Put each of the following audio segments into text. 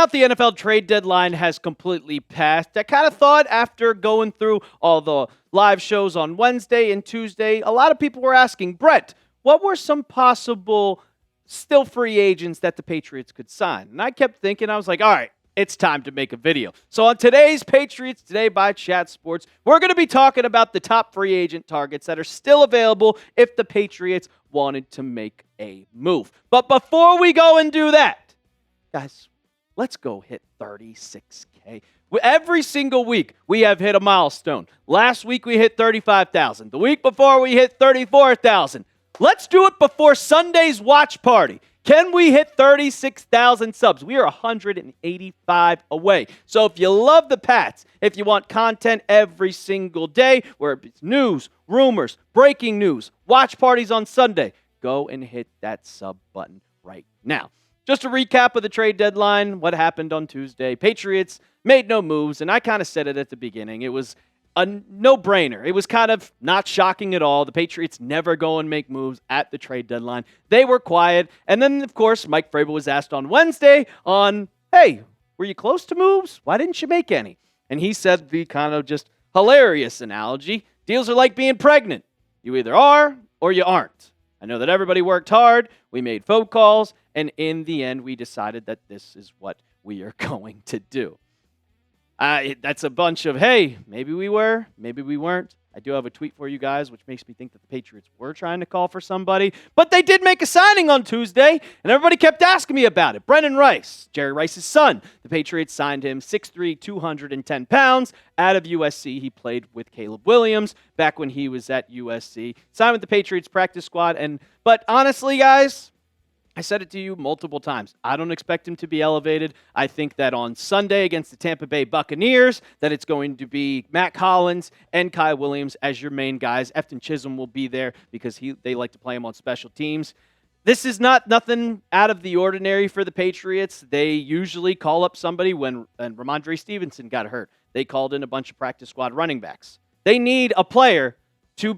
out the NFL trade deadline has completely passed, I kind of thought after going through all the live shows on Wednesday and Tuesday, a lot of people were asking, Brett, what were some possible still free agents that the Patriots could sign? And I kept thinking, I was like, all right, it's time to make a video. So on today's Patriots Today by Chat Sports, we're going to be talking about the top free agent targets that are still available if the Patriots wanted to make a move. But before we go and do that, guys, let's go hit 36K. Every single week, we have hit a milestone. Last week, we hit 35,000. The week before, we hit 34,000. Let's do it before Sunday's watch party. Can we hit 36,000 subs? We are 185 away. So if you love the Pats, if you want content every single day, where it's news, rumors, breaking news, watch parties on Sunday, go and hit that sub button right now. Just a recap of the trade deadline, what happened on Tuesday. Patriots made no moves, and I kind of said it at the beginning. It was a no-brainer. It was kind of not shocking at all. The Patriots never go and make moves at the trade deadline. They were quiet. And then, of course, Mike Vrabel was asked on Wednesday hey, were you close to moves? Why didn't you make any? And he said the kind of just hilarious analogy. Deals are like being pregnant. You either are or you aren't. I know that everybody worked hard. We made phone calls. And in the end, we decided that this is what we are going to do. That's a bunch of, hey, maybe we were, maybe we weren't. I do have a tweet for you guys, which makes me think that the Patriots were trying to call for somebody. But they did make a signing on Tuesday, and everybody kept asking me about it. Brennan Rice, Jerry Rice's son. The Patriots signed him 6'3", 210 pounds out of USC. He played with Caleb Williams back when he was at USC. Signed with the Patriots practice squad. But honestly, guys, I said it to you multiple times. I don't expect him to be elevated. I think that on Sunday against the Tampa Bay Buccaneers, that it's going to be Matt Collins and Kyle Williams as your main guys. Efton Chisholm will be there because they like to play him on special teams. This is nothing out of the ordinary for the Patriots. They usually call up somebody when Ramondre Stevenson got hurt. They called in a bunch of practice squad running backs. They need a player to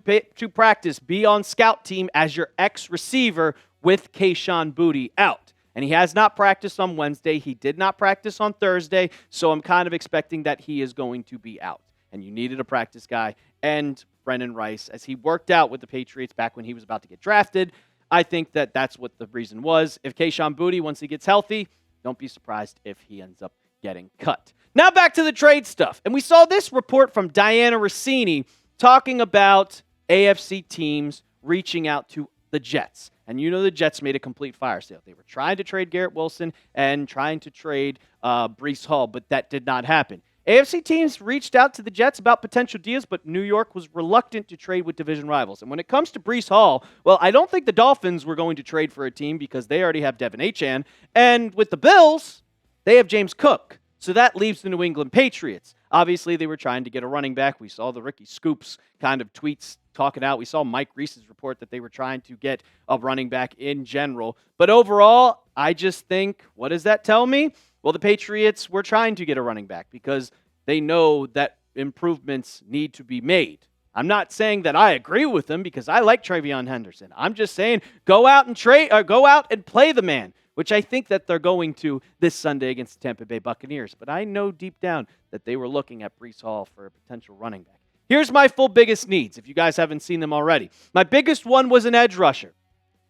practice, be on scout team as your ex-receiver with Kayshon Boutte out. And he has not practiced on Wednesday. He did not practice on Thursday, so I'm kind of expecting that he is going to be out. And you needed a practice guy. And Brennan Rice, as he worked out with the Patriots back when he was about to get drafted, I think that that's what the reason was. If Kayshon Boutte, once he gets healthy, don't be surprised if he ends up getting cut. Now back to the trade stuff. And we saw this report from Diana Rossini talking about AFC teams reaching out to the Jets. And you know the Jets made a complete fire sale. They were trying to trade Garrett Wilson and trying to trade Breece Hall, but that did not happen. AFC teams reached out to the Jets about potential deals, but New York was reluctant to trade with division rivals. And when it comes to Breece Hall, well, I don't think the Dolphins were going to trade for a team because they already have Devin Achane. And with the Bills, they have James Cook. So that leaves the New England Patriots. Obviously, they were trying to get a running back. We saw the Ricky Scoops kind of tweets talking out. We saw Mike Reese's report that they were trying to get a running back in general. But overall, I just think, what does that tell me? Well, the Patriots were trying to get a running back because they know that improvements need to be made. I'm not saying that I agree with them because I like Travion Henderson. I'm just saying go out and play the man, which I think that they're going to this Sunday against the Tampa Bay Buccaneers. But I know deep down that they were looking at Breece Hall for a potential running back. Here's my full biggest needs, if you guys haven't seen them already. My biggest one was an edge rusher.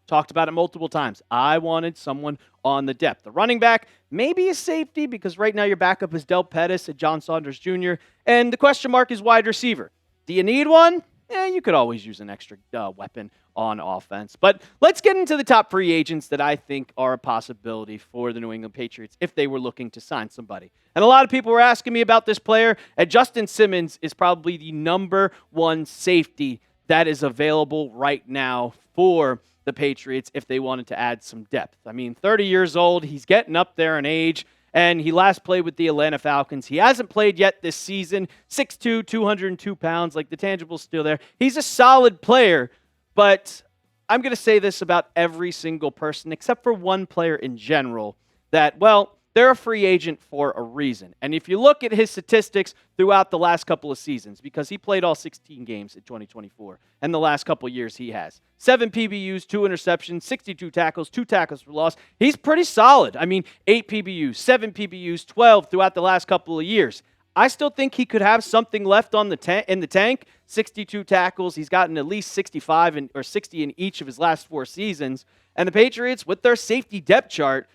Talked about it multiple times. I wanted someone on the depth. The running back, maybe a safety, because right now your backup is Del Pettis and John Saunders Jr., and the question mark is wide receiver. Do you need one? You could always use an extra weapon on offense. But let's get into the top free agents that I think are a possibility for the New England Patriots if they were looking to sign somebody. And a lot of people were asking me about this player, and Justin Simmons is probably the number one safety that is available right now for the Patriots if they wanted to add some depth. I mean, 30 years old, he's getting up there in age, and he last played with the Atlanta Falcons. He hasn't played yet this season. 6'2", 202 pounds, like the tangible's still there. He's a solid player, but I'm going to say this about every single person except for one player in general that, well, they're a free agent for a reason. And if you look at his statistics throughout the last couple of seasons, because he played all 16 games in 2024, and the last couple of years he has. 7 PBUs, 2 interceptions, 62 tackles, 2 tackles for loss. He's pretty solid. I mean, 8 PBUs, 7 PBUs, 12 throughout the last couple of years. I still think he could have something left on in the tank. 62 tackles. He's gotten at least 65 or 60 in each of his last 4 seasons. And the Patriots, with their safety depth chart,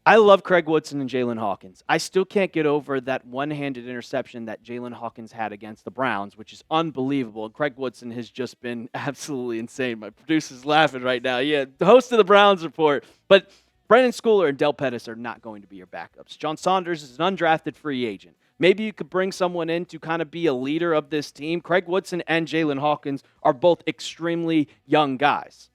I love Craig Woodson and Jalen Hawkins. I still can't get over that one-handed interception that Jalen Hawkins had against the Browns, which is unbelievable. And Craig Woodson has just been absolutely insane. My producer's laughing right now. Yeah, the host of the Browns Report. But Brendan Schooler and Del Pettis are not going to be your backups. John Saunders is an undrafted free agent. Maybe you could bring someone in to kind of be a leader of this team. Craig Woodson and Jalen Hawkins are both extremely young guys.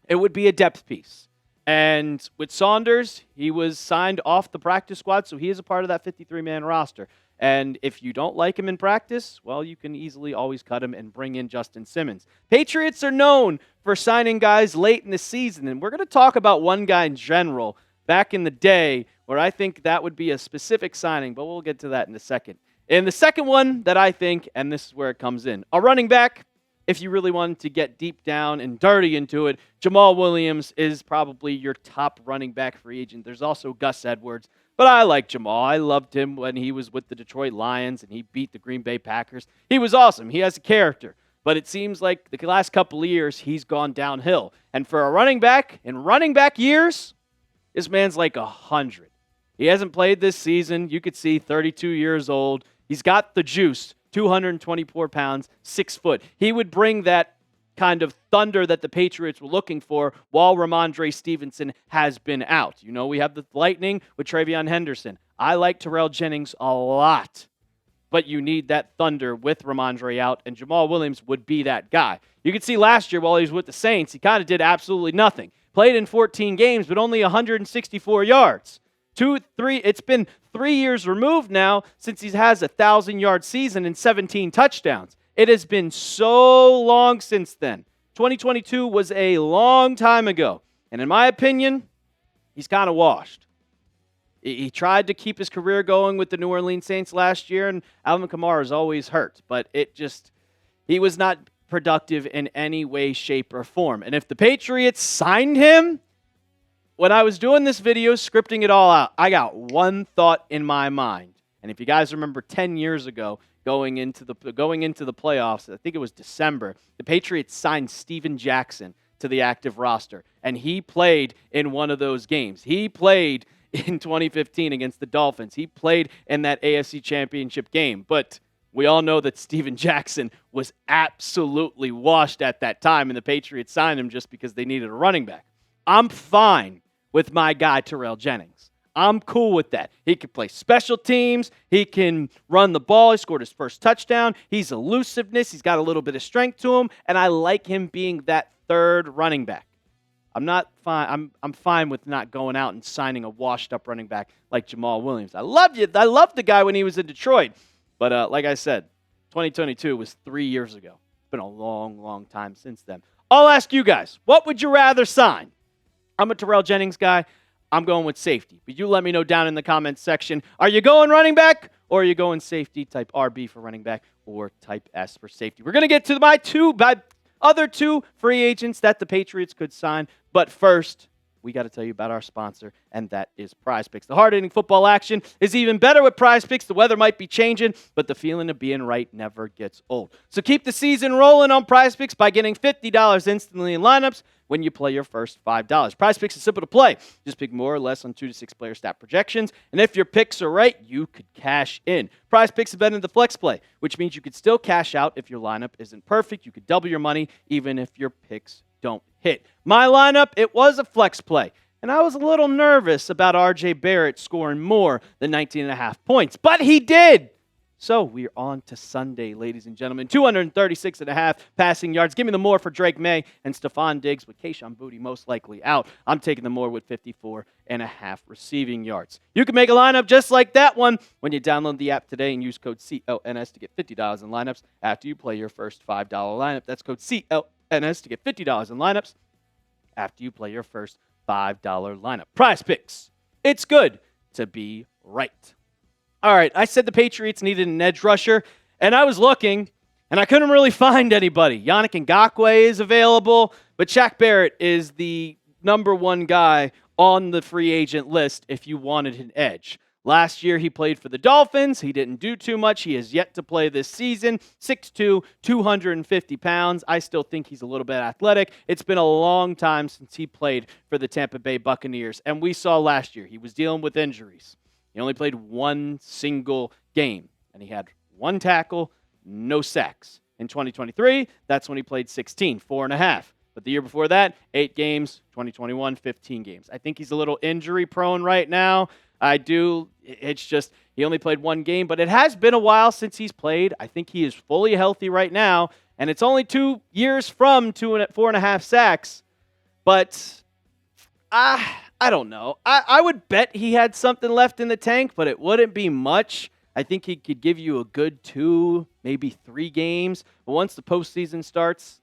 It would be a depth piece. And with Saunders, he was signed off the practice squad, so he is a part of that 53-man roster. And if you don't like him in practice, well, you can easily always cut him and bring in Justin Simmons. Patriots are known for signing guys late in the season, and we're going to talk about one guy in general back in the day where I think that would be a specific signing, but we'll get to that in a second. And the second one that I think, and this is where it comes in, a running back, if you really wanted to get deep down and dirty into it, Jamal Williams is probably your top running back free agent. There's also Gus Edwards. But I like Jamal. I loved him when he was with the Detroit Lions and he beat the Green Bay Packers. He was awesome. He has a character. But it seems like the last couple of years, he's gone downhill. And for a running back, in running back years, this man's like 100. He hasn't played this season. You could see 32 years old. He's got the juice, 224 pounds, 6 foot. He would bring that kind of thunder that the Patriots were looking for while Ramondre Stevenson has been out. You know, we have the lightning with TreVeyon Henderson. I like Terrell Jennings a lot, but you need that thunder with Ramondre out, and Jamal Williams would be that guy. You can see last year while he was with the Saints, he kind of did absolutely nothing. Played in 14 games, but only 164 yards. It's been 3 years removed now since he has a 1,000-yard season and 17 touchdowns. It has been so long since then. 2022 was a long time ago. And in my opinion, he's kind of washed. He tried to keep his career going with the New Orleans Saints last year, and Alvin Kamara is always hurt. But he was not productive in any way, shape, or form. And if the Patriots signed him, when I was doing this video, scripting it all out, I got one thought in my mind. And if you guys remember 10 years ago, going into the playoffs, I think it was December, the Patriots signed Steven Jackson to the active roster, and he played in one of those games. He played in 2015 against the Dolphins. He played in that AFC Championship game, but we all know that Steven Jackson was absolutely washed at that time, and the Patriots signed him just because they needed a running back. I'm fine with my guy, Terrell Jennings. I'm cool with that. He can play special teams. He can run the ball. He scored his first touchdown. He's elusiveness. He's got a little bit of strength to him, and I like him being that third running back. I'm fine with not going out and signing a washed-up running back like Jamal Williams. I loved the guy when he was in Detroit, but like I said, 2022 was 3 years ago. It's been a long, long time since then. I'll ask you guys, what would you rather sign? I'm a Terrell Jennings guy. I'm going with safety. But you let me know down in the comments section. Are you going running back or are you going safety, type RB for running back, or type S for safety? We're going to get to my other two free agents that the Patriots could sign. But first, we got to tell you about our sponsor, and that is Prize Picks. The hard-hitting football action is even better with Prize Picks. The weather might be changing, but the feeling of being right never gets old. So keep the season rolling on Prize Picks by getting $50 instantly in lineups when you play your first $5. Prize Picks is simple to play. Just pick more or less on 2 to 6 player stat projections, and if your picks are right, you could cash in. Prize Picks is better than the flex play, which means you could still cash out if your lineup isn't perfect. You could double your money even if your picks don't hit. My lineup, it was a flex play, and I was a little nervous about R.J. Barrett scoring more than 19.5 points, but he did. So we're on to Sunday, ladies and gentlemen. 236.5 passing yards. Give me the more for Drake May and Stephon Diggs with Kayshon Boutte most likely out. I'm taking the more with 54.5 receiving yards. You can make a lineup just like that one when you download the app today and use code CLNS to get $50 in lineups after you play your first $5 lineup. That's code CLNS to get $50 in lineups after you play your first $5 lineup. Prize Picks. It's good to be right. All right, I said the Patriots needed an edge rusher, and I was looking, and I couldn't really find anybody. Yannick Ngakoue is available, but Shaq Barrett is the number one guy on the free agent list if you wanted an edge. Last year, he played for the Dolphins. He didn't do too much. He has yet to play this season. 6'2", 250 pounds. I still think he's a little bit athletic. It's been a long time since he played for the Tampa Bay Buccaneers. And we saw last year, he was dealing with injuries. He only played one single game, and he had one tackle, no sacks. In 2023, that's when he played 16, 4.5. But the year before that, 8 games, 2021, 15 games. I think he's a little injury prone right now. It's just, he only played one game, but it has been a while since he's played. I think he is fully healthy right now, and it's only 2 years from 4.5 sacks. But I don't know. I would bet he had something left in the tank, but it wouldn't be much. I think he could give you a good 2, maybe 3 games. But once the postseason starts,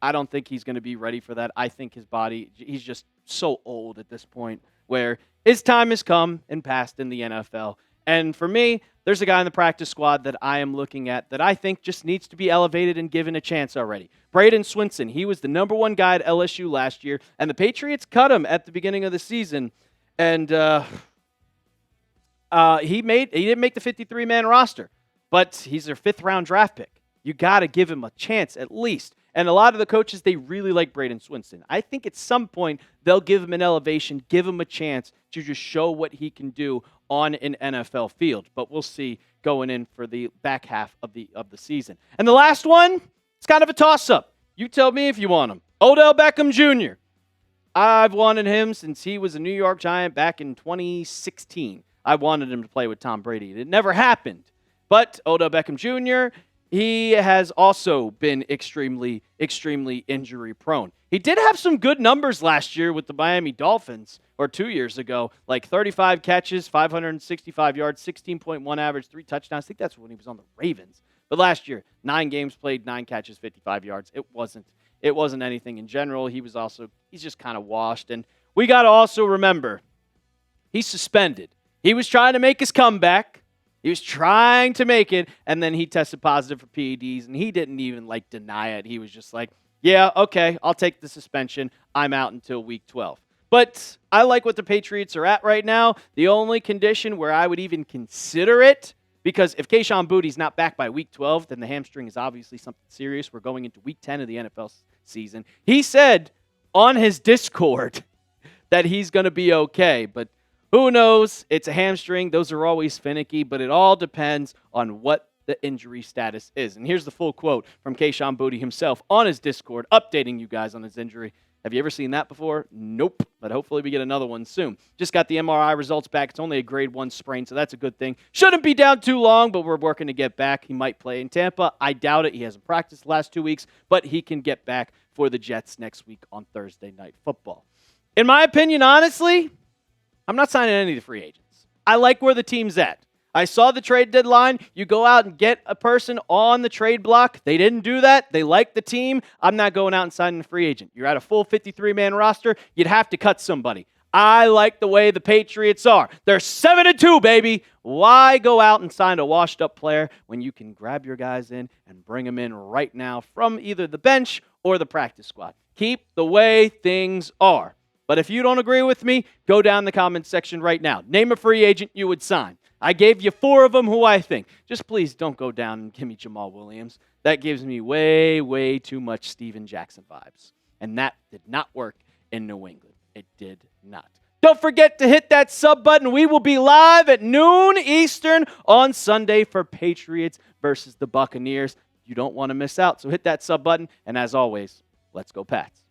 I don't think he's going to be ready for that. I think his body, he's just so old at this point where his time has come and passed in the NFL. And for me, there's a guy in the practice squad that I am looking at that I think just needs to be elevated and given a chance already. Braden Swinson, he was the number 1 guy at LSU last year, and the Patriots cut him at the beginning of the season. And he didn't make the 53-man roster, but he's their 5th-round draft pick. You got to give him a chance at least. And a lot of the coaches, they really like Braden Swinson. I think at some point they'll give him an elevation, give him a chance to just show what he can do on an NFL field. But we'll see going in for the back half of the season. And the last one, it's kind of a toss-up. You tell me if you want him. Odell Beckham Jr. I've wanted him since he was a New York Giant back in 2016. I wanted him to play with Tom Brady. It never happened. But Odell Beckham Jr., he has also been extremely, extremely injury prone. He did have some good numbers last year with the Miami Dolphins, or 2 years ago, like 35 catches, 565 yards, 16.1 average, 3 touchdowns. I think that's when he was on the Ravens. But last year, 9 games played, 9 catches, 55 yards. It wasn't anything in general. He's just kind of washed. And we got to also remember, he's suspended. He was trying to make his comeback. He was trying to make it, and then he tested positive for PEDs, and he didn't even, deny it. He was just like, yeah, okay, I'll take the suspension. I'm out until week 12. But I like what the Patriots are at right now. The only condition where I would even consider it, because if Kayshon Boutte's not back by week 12, then the hamstring is obviously something serious. We're going into week 10 of the NFL season. He said on his Discord that he's going to be okay, but who knows? It's a hamstring. Those are always finicky, but it all depends on what the injury status is. And here's the full quote from Kayshon Boutte himself on his Discord, updating you guys on his injury. Have you ever seen that before? Nope, but hopefully we get another one soon. Just got the MRI results back. It's only a grade 1 sprain, so that's a good thing. Shouldn't be down too long, but we're working to get back. He might play in Tampa. I doubt it. He hasn't practiced the last 2 weeks, but he can get back for the Jets next week on Thursday Night Football. In my opinion, honestly, I'm not signing any of the free agents. I like where the team's at. I saw the trade deadline. You go out and get a person on the trade block. They didn't do that. They like the team. I'm not going out and signing a free agent. You're at a full 53-man roster. You'd have to cut somebody. I like the way the Patriots are. They're 7-2, baby. Why go out and sign a washed-up player when you can grab your guys in and bring them in right now from either the bench or the practice squad? Keep the way things are. But if you don't agree with me, go down in the comments section right now. Name a free agent you would sign. I gave you 4 of them who I think. Just please don't go down and give me Jamal Williams. That gives me way, way too much Steven Jackson vibes. And that did not work in New England. It did not. Don't forget to hit that sub button. We will be live at noon Eastern on Sunday for Patriots versus the Buccaneers. You don't want to miss out. So hit that sub button. And as always, let's go Pats.